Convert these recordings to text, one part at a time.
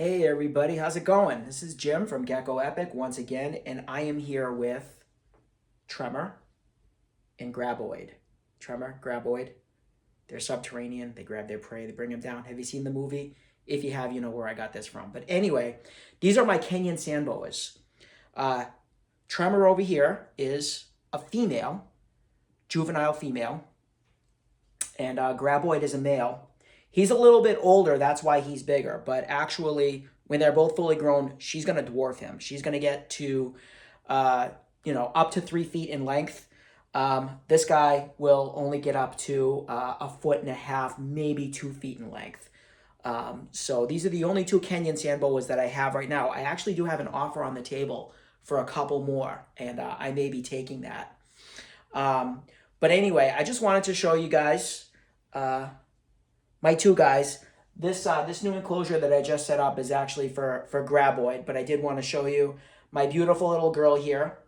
Hey everybody, how's it going? This is Jim from Gecko Epic once again, and I am here with Tremor and Graboid. Tremor, Graboid, they're subterranean, they grab their prey, they bring them down. Have you seen the movie? If you have, you know where I got this from. But anyway, these are my Kenyan Sand Boas. Uh, Tremor over here is a female, juvenile female, and Graboid is a male. He's a little bit older, that's why he's bigger. But actually, when they're both fully grown, she's going to dwarf him. She's going to get to, up to 3 feet in length. This guy will only get up to a foot and a half, maybe 2 feet in length. So these are the only two Kenyan Sand Boas that I have right now. I actually do have an offer on the table for a couple more, and I may be taking that. But anyway, I just wanted to show you guys my two guys. This new enclosure that I just set up is actually for Graboid, but I did want to show you my beautiful little girl here.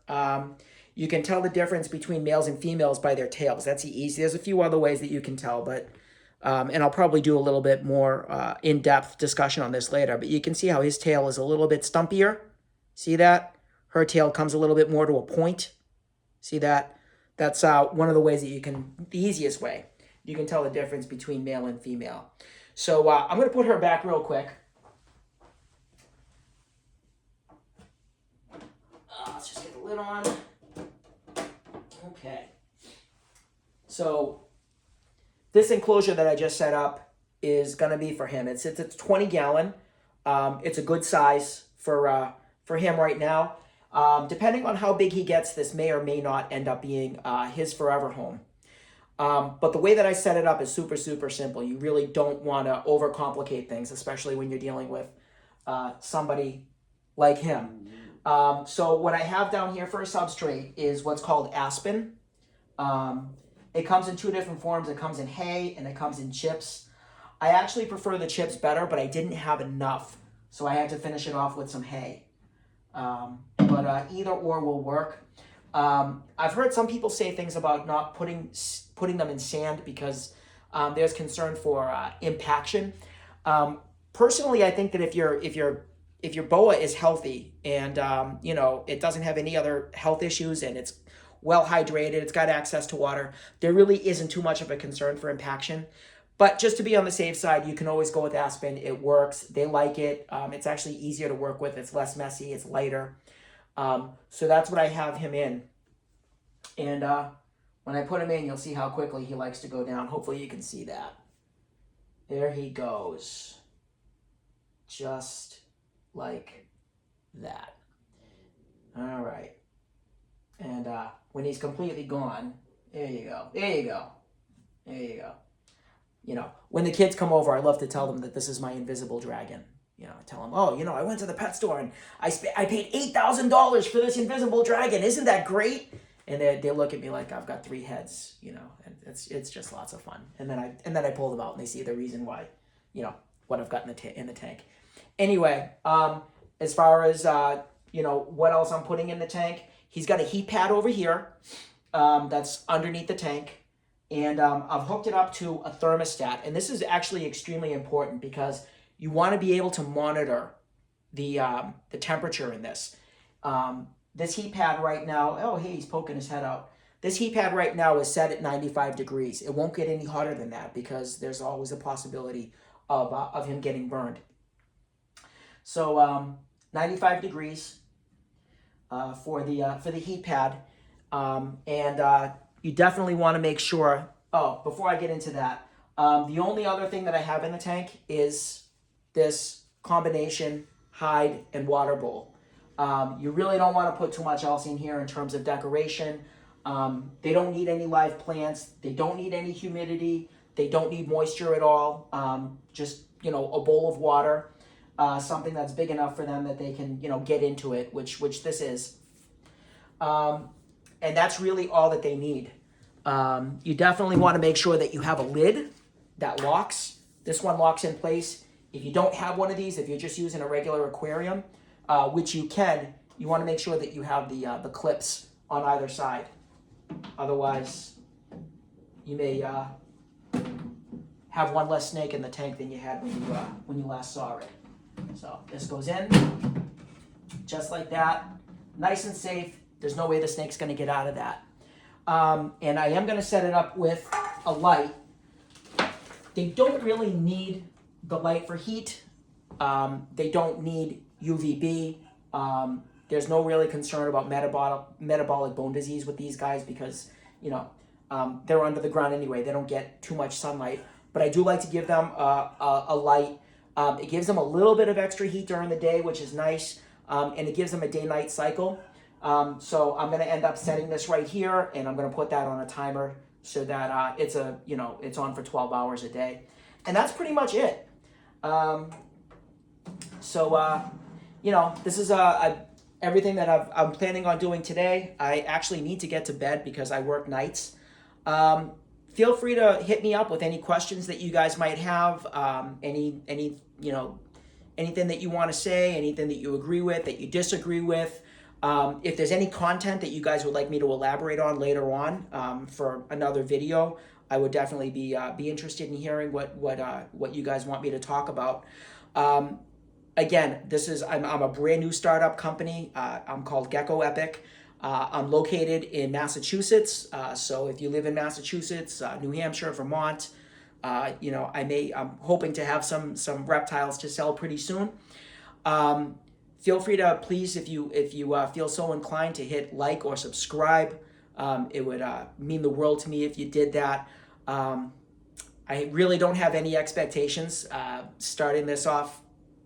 You can tell the difference between males and females by their tails. That's easy. There's a few other ways that you can tell, but and I'll probably do a little bit more in-depth discussion on this later, but you can see how his tail is a little bit stumpier. See that? Her tail comes a little bit more to a point. See that? That's one of the ways that the easiest way you can tell the difference between male and female. So I'm going to put her back real quick. Let's just get the lid on. Okay. So this enclosure that I just set up is going to be for him. It's 20 gallon. It's a good size for him right now. Depending on how big he gets, this may or may not end up being his forever home. But the way that I set it up is super, super simple. You really don't want to overcomplicate things, especially when you're dealing with somebody like him. So what I have down here for a substrate is what's called aspen. It comes in two different forms. It comes in hay and it comes in chips. I actually prefer the chips better, but I didn't have enough, so I had to finish it off with some hay. But either or will work. I've heard some people say things about not putting them in sand because there's concern for impaction. Personally, I think that if your boa is healthy and it doesn't have any other health issues and it's well hydrated, it's got access to water, there really isn't too much of a concern for impaction. But just to be on the safe side, you can always go with aspen. It works. They like it. It's actually easier to work with. It's less messy. It's lighter. So that's what I have him in. And when I put him in, you'll see how quickly he likes to go down. Hopefully you can see that. There he goes. Just like that. All right. And when he's completely gone, there you go. There you go. There you go. When the kids come over, I love to tell them that this is my invisible dragon. I tell them, I went to the pet store and I paid $8,000 for this invisible dragon. Isn't that great? And they look at me like I've got 3 heads, and it's just lots of fun. And then I pull them out and they see the reason why, what I've got in the tank. Anyway, as far as what else I'm putting in the tank, he's got a heat pad over here that's underneath the tank. And I've hooked it up to a thermostat. And this is actually extremely important because you want to be able to monitor the temperature in this. This heat pad right now, oh, hey, he's poking his head out. This heat pad right now is set at 95 degrees. It won't get any hotter than that because there's always a possibility of him getting burned. So 95 degrees for the heat pad. You definitely want to make sure, before I get into that, the only other thing that I have in the tank is this combination hide and water bowl. You really don't want to put too much else in here in terms of decoration. They don't need any live plants. They don't need any humidity. They don't need moisture at all. Just, a bowl of water, something that's big enough for them that they can, get into it, which this is. And that's really all that they need. You definitely want to make sure that you have a lid that locks. This one locks in place. If you don't have one of these, if you're just using a regular aquarium, which you can, you want to make sure that you have the clips on either side. Otherwise, you may have one less snake in the tank than you had when you last saw it. So this goes in, just like that, nice and safe. There's no way the snake's gonna get out of that. And I am gonna set it up with a light. They don't really need the light for heat. They don't need UVB. There's no really concern about metabolic bone disease with these guys because, they're under the ground anyway. They don't get too much sunlight. But I do like to give them a light. It gives them a little bit of extra heat during the day, which is nice. And it gives them a day-night cycle. So I'm going to end up setting this right here, and I'm going to put that on a timer so that it's on for 12 hours a day. And that's pretty much it. This is everything that I'm planning on doing today. I actually need to get to bed because I work nights. Feel free to hit me up with any questions that you guys might have, anything that you want to say, anything that you agree with, that you disagree with. If there's any content that you guys would like me to elaborate on later on for another video, I would definitely be interested in hearing what you guys want me to talk about. Again, I'm a brand new startup company. I'm called Gecko Epic. I'm located in Massachusetts. So if you live in Massachusetts, New Hampshire, Vermont, I'm hoping to have some reptiles to sell pretty soon. Feel free to please, if you feel so inclined, to hit like or subscribe. It would mean the world to me if you did that. I really don't have any expectations starting this off.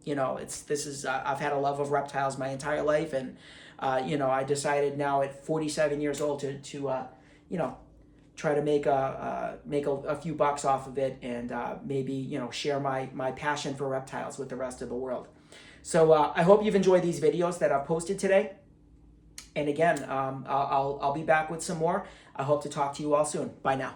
I've had a love of reptiles my entire life, and I decided now at 47 years old to try to make a few bucks off of it, and maybe share my passion for reptiles with the rest of the world. So I hope you've enjoyed these videos that I've posted today. And again, I'll be back with some more. I hope to talk to you all soon. Bye now.